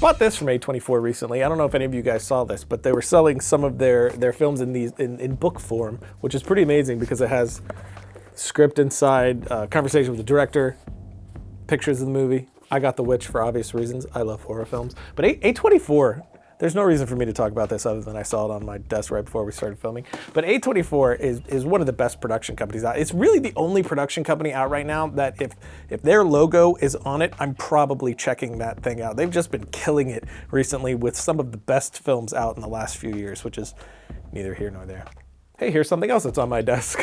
bought this from A24 recently. I don't know if any of you guys saw this, but they were selling some of their films in book form, which is pretty amazing because it has script inside, conversation with the director, pictures of the movie. I got The Witch for obvious reasons. I love horror films. But A24, there's no reason for me to talk about this other than I saw it on my desk right before we started filming. But A24 is one of the best production companies out. It's really the only production company out right now that if their logo is on it, I'm probably checking that thing out. They've just been killing it recently with some of the best films out in the last few years, which is neither here nor there. Hey, here's something else that's on my desk.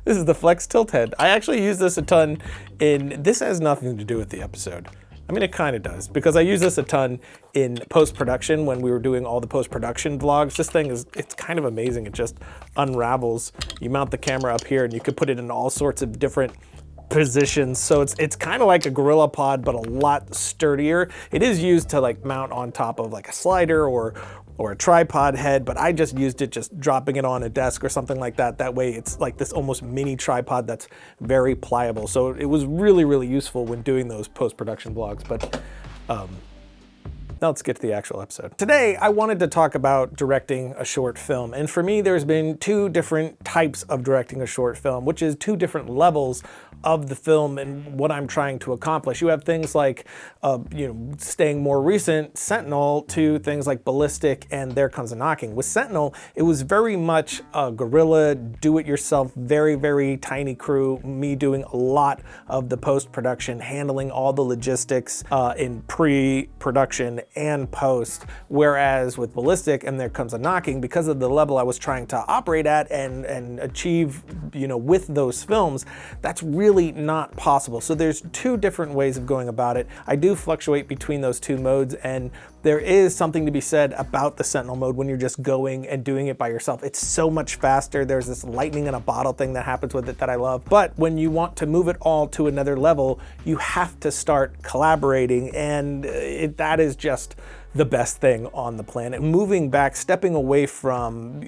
This is the Flex Tilt Head. I actually use this a ton this has nothing to do with the episode. I mean, it kind of does, because I use this a ton in post-production when we were doing all the post-production vlogs. This thing it's kind of amazing. It just unravels. You mount the camera up here and you could put it in all sorts of different positions. So it's kind of like a Gorilla Pod, but a lot sturdier. It is used to like mount on top of like a slider or a tripod head, but I just used it just dropping it on a desk or something like that. That way it's like this almost mini tripod that's very pliable. So it was really, really useful when doing those post-production vlogs. But now let's get to the actual episode. Today, I wanted to talk about directing a short film. And for me, there's been two different types of directing a short film, which is two different levels of the film and what I'm trying to accomplish. You have things like, staying more recent, Sentinel, to things like Ballistic and There Comes a Knocking. With Sentinel, it was very much a guerrilla, do-it-yourself, very, very tiny crew, me doing a lot of the post-production, handling all the logistics in pre-production and post. Whereas with Ballistic and There Comes a Knocking, because of the level I was trying to operate at and achieve, with those films, that's really not possible. So there's two different ways of going about it. I do fluctuate between those two modes, and there is something to be said about the Sentinel mode when you're just going and doing it by yourself. It's so much faster. There's this lightning in a bottle thing that happens with it that I love. But when you want to move it all to another level, you have to start collaborating, and that is just the best thing on the planet. Moving back, stepping away from,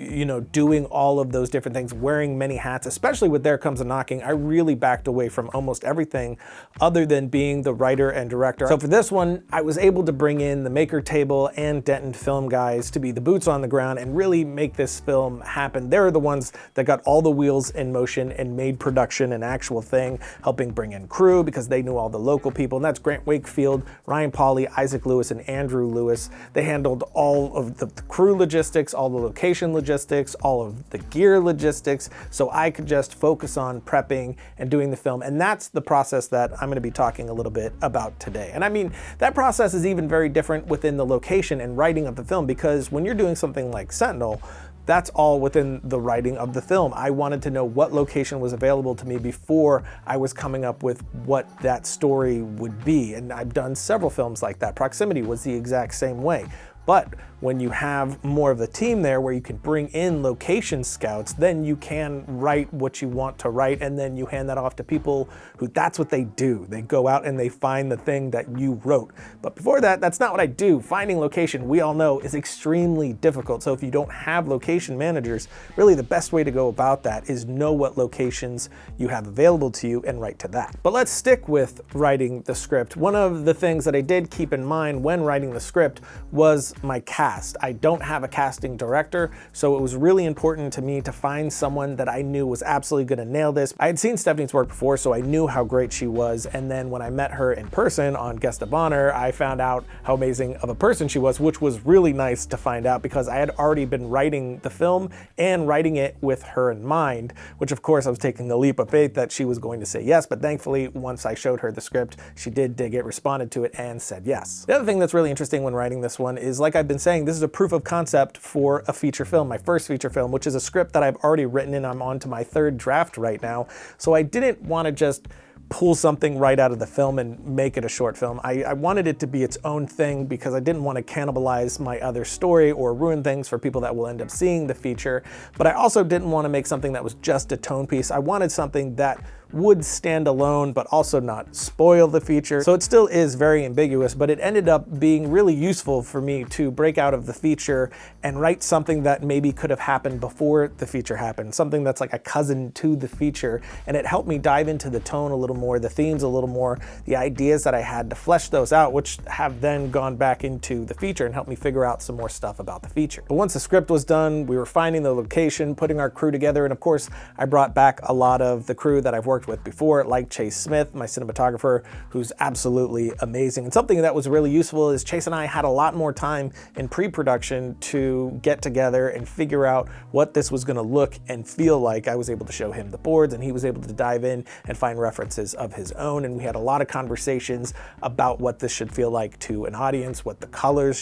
doing all of those different things, wearing many hats, especially with There Comes a Knocking, I really backed away from almost everything other than being the writer and director. So for this one, I was able to bring in the Maker Table and Denton Film guys to be the boots on the ground and really make this film happen. They're the ones that got all the wheels in motion and made production an actual thing, helping bring in crew because they knew all the local people, and that's Grant Wakefield, Ryan Pauly, Isaac Lewis, and Andrew Lewis. They handled all of the crew logistics, all the location logistics, all of the gear logistics, so I could just focus on prepping and doing the film. And that's the process that I'm going to be talking a little bit about today. And I mean, that process is even very different within the location and writing of the film, because when you're doing something like Sentinel, that's all within the writing of the film. I wanted to know what location was available to me before I was coming up with what that story would be. And I've done several films like that. Proximity was the exact same way. But when you have more of the team there where you can bring in location scouts, then you can write what you want to write, and then you hand that off to people who, that's what they do. They go out and they find the thing that you wrote. But before that, that's not what I do. Finding location, we all know, is extremely difficult. So if you don't have location managers, really the best way to go about that is know what locations you have available to you and write to that. But let's stick with writing the script. One of the things that I did keep in mind when writing the script was my cast. I don't have a casting director, so it was really important to me to find someone that I knew was absolutely going to nail this. I had seen Stephanie's work before, so I knew how great she was, and then when I met her in person on Guest of Honor, I found out how amazing of a person she was, which was really nice to find out because I had already been writing the film and writing it with her in mind, which of course I was taking a leap of faith that she was going to say yes, but thankfully once I showed her the script, she did dig it, responded to it, and said yes. The other thing that's really interesting when writing this one is, like I've been saying, this is a proof of concept for a feature film, my first feature film, which is a script that I've already written and I'm on to my third draft right now. So I didn't want to just pull something right out of the film and make it a short film. I wanted it to be its own thing because I didn't want to cannibalize my other story or ruin things for people that will end up seeing the feature. But I also didn't want to make something that was just a tone piece. I wanted something that would stand alone, but also not spoil the feature. So it still is very ambiguous, but it ended up being really useful for me to break out of the feature and write something that maybe could have happened before the feature happened, something that's like a cousin to the feature. And it helped me dive into the tone a little more, the themes a little more, the ideas that I had to flesh those out, which have then gone back into the feature and helped me figure out some more stuff about the feature. But once the script was done, we were finding the location, putting our crew together, and of course, I brought back a lot of the crew that I've worked with before, like Chase Smith, my cinematographer, who's absolutely amazing. And something that was really useful is Chase and I had a lot more time in pre-production to get together and figure out what this was gonna look and feel like. I was able to show him the boards, and he was able to dive in and find references of his own. And we had a lot of conversations about what this should feel like to an audience, what the colors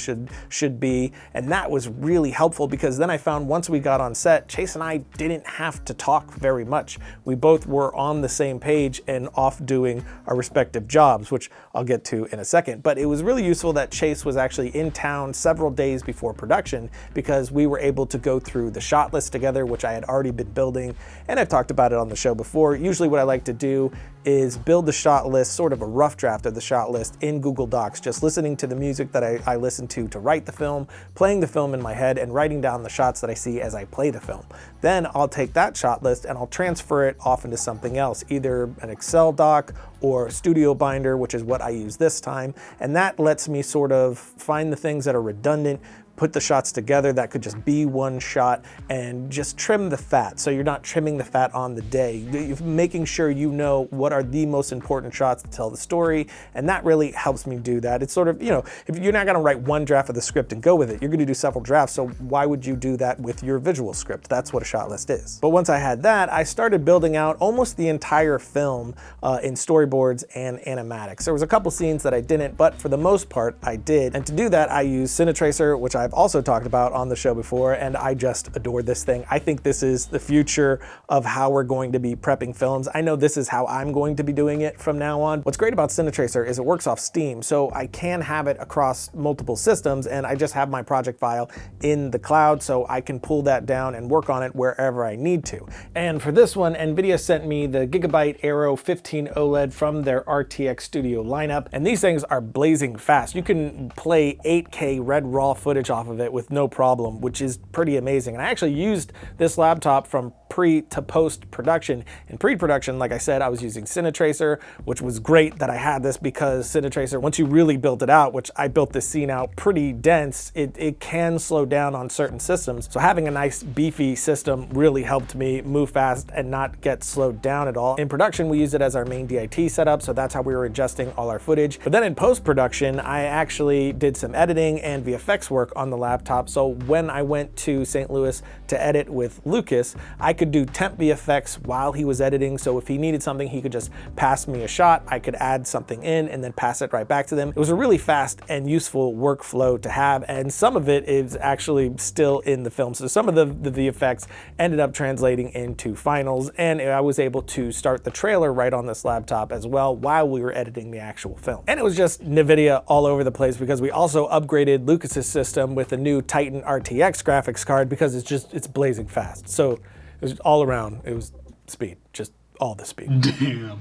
should be. And that was really helpful, because then I found once we got on set, Chase and I didn't have to talk very much. We both were on the same page and off doing our respective jobs, which I'll get to in a second. But it was really useful that Chase was actually in town several days before production, because we were able to go through the shot list together, which I had already been building. And I've talked about it on the show before. Usually what I like to do is build the shot list, sort of a rough draft of the shot list in Google Docs, just listening to the music that I listen to write the film, playing the film in my head, and writing down the shots that I see as I play the film. Then I'll take that shot list and I'll transfer it off into something else, either an Excel doc or Studio Binder, which is what I use this time. And that lets me sort of find the things that are redundant, put the shots together that could just be one shot, and just trim the fat. So you're not trimming the fat on the day. You're making sure you know what are the most important shots to tell the story, and that really helps me do that. It's sort of, you know, if you're not gonna write one draft of the script and go with it, you're gonna do several drafts, so why would you do that with your visual script? That's what a shot list is. But once I had that, I started building out almost the entire film in storyboards and animatics. There was a couple scenes that I didn't, but for the most part, I did. And to do that, I used Cinetracer, which I've also talked about on the show before, and I just adore this thing. I think this is the future of how we're going to be prepping films. I know this is how I'm going to be doing it from now on. What's great about Cinetracer is it works off Steam, so I can have it across multiple systems, and I just have my project file in the cloud, so I can pull that down and work on it wherever I need to. And for this one, NVIDIA sent me the Gigabyte Aero 15 OLED from their RTX Studio lineup, and these things are blazing fast. You can play 8K red raw footage off of it with no problem, which is pretty amazing. And I actually used this laptop from pre to post production. In pre-production, like I said, I was using Cinetracer, which was great that I had this, because Cinetracer, once you really built it out, which I built this scene out pretty dense, it can slow down on certain systems. So having a nice beefy system really helped me move fast and not get slowed down at all. In production, we used it as our main DIT setup, so that's how we were adjusting all our footage. But then in post-production, I actually did some editing and VFX work on the laptop. So when I went to St. Louis to edit with Lucas, I could do temp VFX while he was editing. So if he needed something, he could just pass me a shot. I could add something in and then pass it right back to them. It was a really fast and useful workflow to have. And some of it is actually still in the film. So some of the VFX ended up translating into finals. And I was able to start the trailer right on this laptop as well while we were editing the actual film. And it was just NVIDIA all over the place, because we also upgraded Lucas's system with a new Titan RTX graphics card, because it's blazing fast. So it was all around, it was speed, just all the speed. Damn.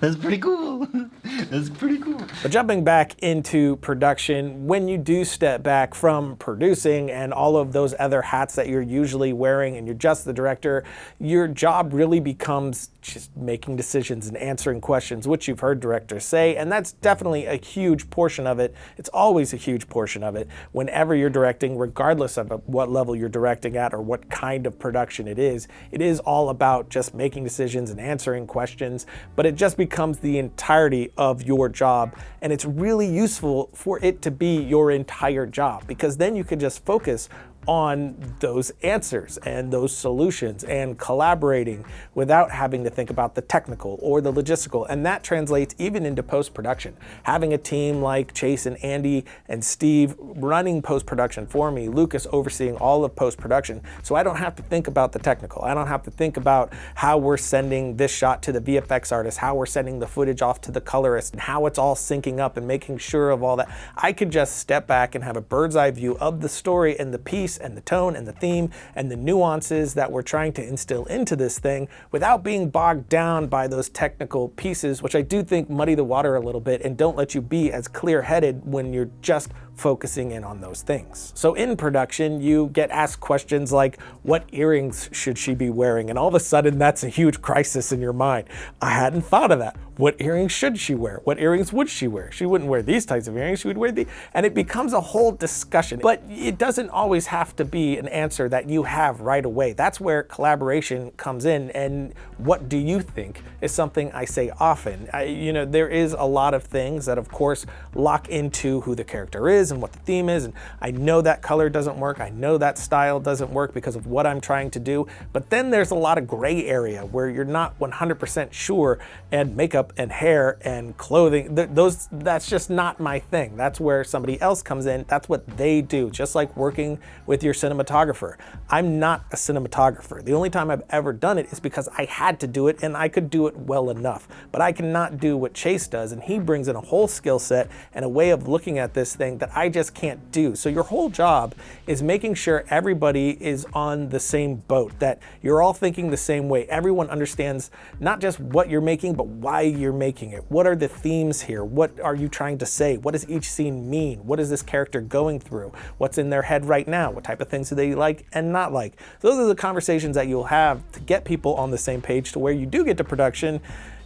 That's pretty cool. That's pretty cool. But jumping back into production, when you do step back from producing and all of those other hats that you're usually wearing and you're just the director, your job really becomes just making decisions and answering questions, which you've heard directors say, and that's definitely a huge portion of it. It's always a huge portion of it whenever you're directing, regardless of what level you're directing at or what kind of production it is. It is all about just making decisions and answering questions, but it just becomes the entirety of your job, and it's really useful for it to be your entire job, because then you can just focus on those answers and those solutions and collaborating without having to think about the technical or the logistical. And that translates even into post-production. Having a team like Chase and Andy and Steve running post-production for me, Lucas overseeing all of post-production, so I don't have to think about the technical. I don't have to think about how we're sending this shot to the VFX artist, how we're sending the footage off to the colorist, and how it's all syncing up and making sure of all that. I could just step back and have a bird's eye view of the story and the piece pace and the tone and the theme and the nuances that we're trying to instill into this thing without being bogged down by those technical pieces, which I do think muddy the water a little bit and don't let you be as clear-headed when you're just focusing in on those things. So in production, you get asked questions like, what earrings should she be wearing? And all of a sudden, that's a huge crisis in your mind. I hadn't thought of that. What earrings should she wear? What earrings would she wear? She wouldn't wear these types of earrings, she would wear these. And it becomes a whole discussion. But it doesn't always have to be an answer that you have right away. That's where collaboration comes in. And what do you think is something I say often. There is a lot of things that, of course, lock into who the character is and what the theme is, and I know that color doesn't work, I know that style doesn't work because of what I'm trying to do, but then there's a lot of gray area where you're not 100% sure, and makeup and hair and clothing, that's just not my thing. That's where somebody else comes in, that's what they do, just like working with your cinematographer. I'm not a cinematographer. The only time I've ever done it is because I had to do it and I could do it well enough, but I cannot do what Chase does, and he brings in a whole skill set and a way of looking at this thing that I just can't do. So your whole job is making sure everybody is on the same boat, that you're all thinking the same way. Everyone understands not just what you're making, but why you're making it. What are the themes here? What are you trying to say? What does each scene mean? What is this character going through? What's in their head right now? What type of things do they like and not like? Those are the conversations that you'll have to get people on the same page to where you do get to production.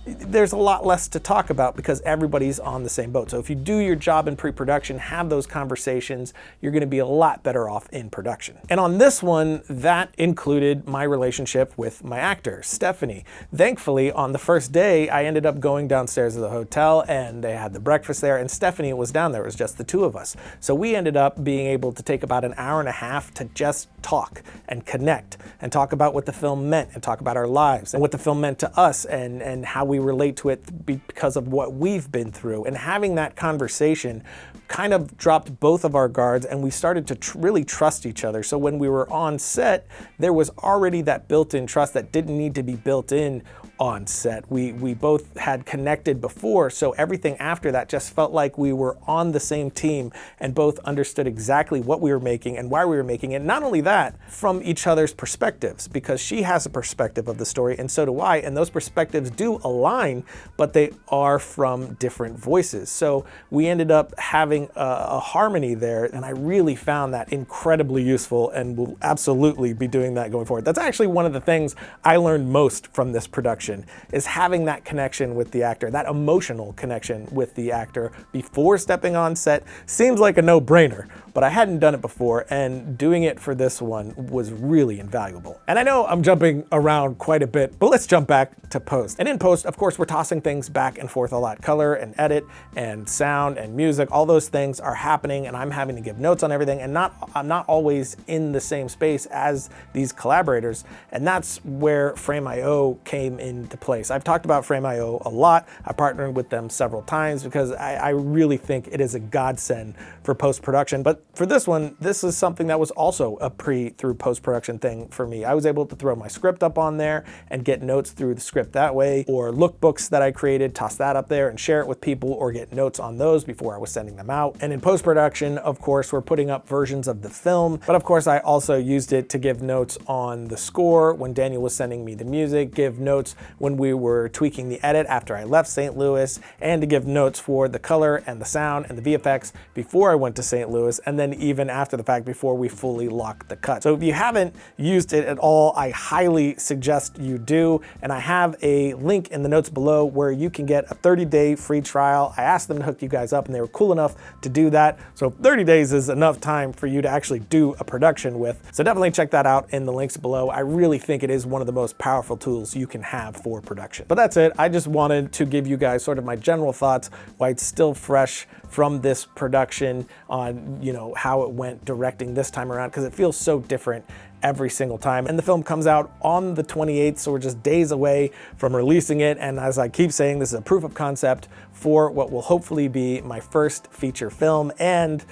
There's a lot less to talk about because everybody's on the same boat. So if you do your job in pre-production, have those conversations, you're going to be a lot better off in production. And on this one, that included my relationship with my actor, Stephanie. Thankfully, on the first day, I ended up going downstairs to the hotel and they had the breakfast there, and Stephanie was down there. It was just the two of us. So we ended up being able to take about an hour and a half to just talk and connect and talk about what the film meant and talk about our lives and what the film meant to us and how we relate to it because of what we've been through. And having that conversation kind of dropped both of our guards, and we started to really trust each other. So when we were on set, there was already that built-in trust that didn't need to be built in on set. We both had connected before, so everything after that just felt like we were on the same team and both understood exactly what we were making and why we were making it. Not only that, from each other's perspectives, because she has a perspective of the story and so do I, and those perspectives do align, but they are from different voices. So we ended up having a harmony there, and I really found that incredibly useful and will absolutely be doing that going forward. That's actually one of the things I learned most from this production, is having that connection with the actor, that emotional connection with the actor before stepping on set. Seems like a no-brainer, but I hadn't done it before, and doing it for this one was really invaluable. And I know I'm jumping around quite a bit, but let's jump back to post. And in post, of course, we're tossing things back and forth a lot. Color and edit and sound and music, all those things are happening, and I'm having to give notes on everything, and I'm not always in the same space as these collaborators, and that's where Frame.io came into place. I've talked about Frame.io a lot. I partnered with them several times because I really think it is a godsend for post-production. But for this one, this is something that was also a pre through post-production thing for me. I was able to throw my script up on there and get notes through the script that way, or lookbooks that I created, toss that up there and share it with people, or get notes on those before I was sending them out. And in post-production, of course, we're putting up versions of the film, but of course I also used it to give notes on the score when Daniel was sending me the music, give notes when we were tweaking the edit after I left St. Louis, and to give notes for the color and the sound and the VFX before I went to St. Louis, and then even after the fact before we fully locked the cut. So if you haven't used it at all, I highly suggest you do, and I have a link in the notes below where you can get a 30-day free trial. I asked them to hook you guys up and they were cool enough to do that. So 30 days is enough time for you to actually do a production with. So definitely check that out in the links below. I really think it is one of the most powerful tools you can have for production. But that's it. I just wanted to give you guys sort of my general thoughts, why it's still fresh from this production on, how it went directing this time around, because it feels so different every single time. And the film comes out on the 28th, so we're just days away from releasing it. And as I keep saying, this is a proof of concept for what will hopefully be my first feature film. And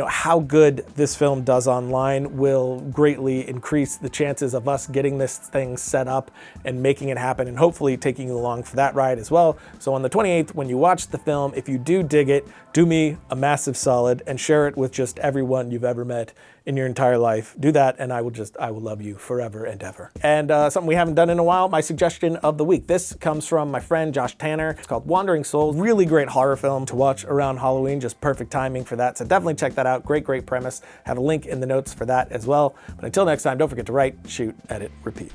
how good this film does online will greatly increase the chances of us getting this thing set up and making it happen, and hopefully taking you along for that ride as well. So on the 28th, when you watch the film, if you do dig it, do me a massive solid and share it with just everyone you've ever met in your entire life, do that, and I will love you forever and ever. And something we haven't done in a while, my suggestion of the week. This comes from my friend Josh Tanner. It's called Wandering Souls. Really great horror film to watch around Halloween, just perfect timing for that. So definitely check that out. Great premise. Have a link in the notes for that as well. But until next time, don't forget to write, shoot, edit, repeat.